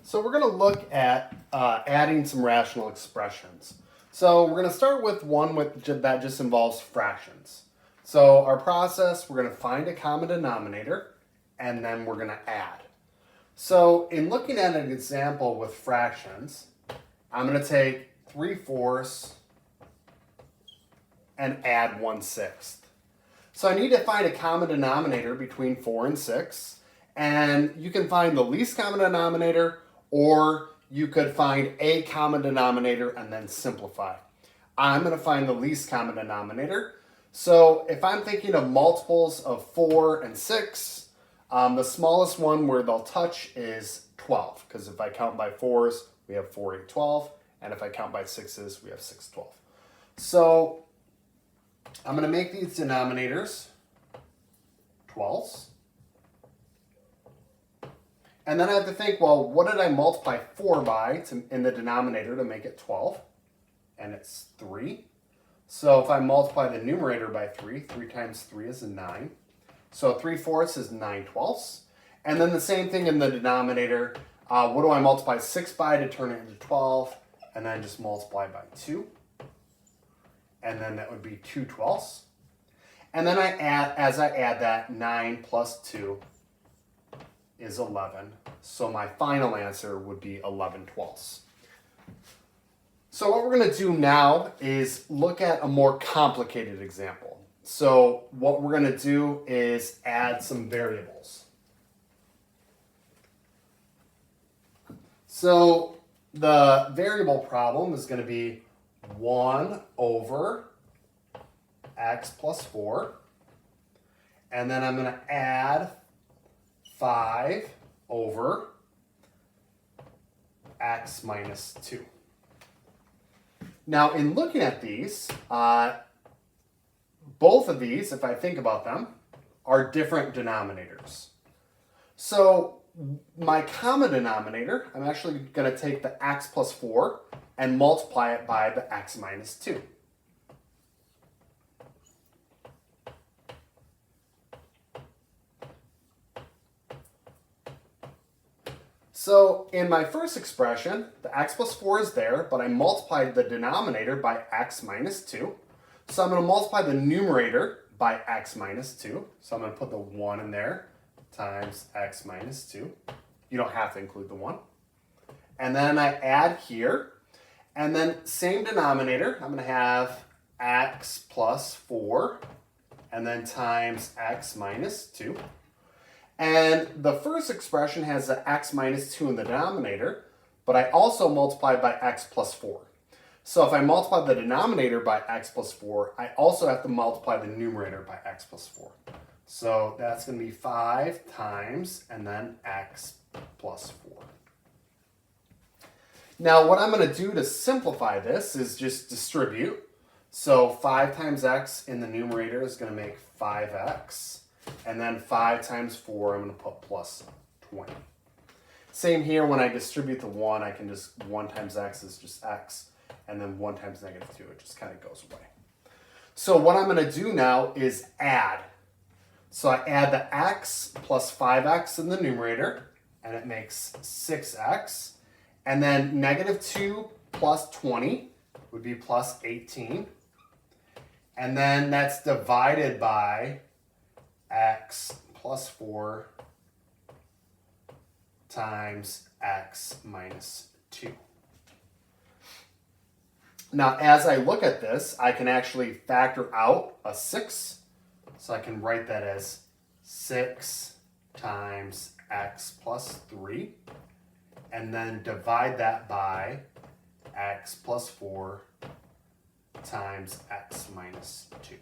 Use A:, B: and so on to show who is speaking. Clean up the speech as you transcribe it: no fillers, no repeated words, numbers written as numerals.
A: So we're going to look at adding some rational expressions. So we're going to start with one that just involves fractions. So our process, we're going to find a common denominator, and then we're going to add. So in looking at an example with fractions, I'm going to take 3/4 and add 1/6. So I need to find a common denominator between 4 and 6, and you can find the least common denominator, or you could find a common denominator and then simplify. I'm going to find the least common denominator. So if I'm thinking of multiples of 4 and 6, the smallest one where they'll touch is 12, because if I count by 4s, we have 4, 8, 12, and if I count by 6s, we have 6, 12. So I'm going to make these denominators 12s. And then I have to think, well, what did I multiply 4 by in the denominator to make it 12? And it's 3. So if I multiply the numerator by 3, 3 times 3 is 9. So 3/4 is 9/12. And then the same thing in the denominator. What do I multiply 6 by to turn it into 12? And then just multiply by 2. And then that would be 2/12. And then as I add that, 9 plus 2 is 11. So my final answer would be 11/12. So what we're going to do now is look at a more complicated example. So what we're going to do is add some variables. So the variable problem is going to be 1 over x plus 4. And then I'm going to add 5 over x minus 2. Now, in looking at these, both of these, if I think about them, are different denominators. So my common denominator, I'm actually going to take the x plus 4 and multiply it by the x minus 2. So in my first expression, the x plus 4 is there, but I multiplied the denominator by x minus 2. So I'm going to multiply the numerator by x minus 2. So I'm going to put the 1 in there times x minus 2. You don't have to include the 1. And then I add here. And then same denominator, I'm going to have x plus 4 and then times x minus 2. And the first expression has the x minus 2 in the denominator, but I also multiplied by x plus 4. So if I multiply the denominator by x plus 4, I also have to multiply the numerator by x plus 4. So that's going to be 5 times and then x plus 4. Now what I'm going to do to simplify this is just distribute. So 5 times x in the numerator is going to make 5x. And then 5 times 4, I'm going to put plus 20. Same here, when I distribute the 1, I can just, 1 times x is just x, and then 1 times negative 2, it just kind of goes away. So what I'm going to do now is add. So I add the x plus 5x in the numerator, and it makes 6x. And then negative 2 plus 20 would be plus 18. And then that's divided by x plus 4 times x minus 2. Now, as I look at this, I can actually factor out a 6. So I can write that as 6 times x plus 3. And then divide that by x plus 4 times x minus 2.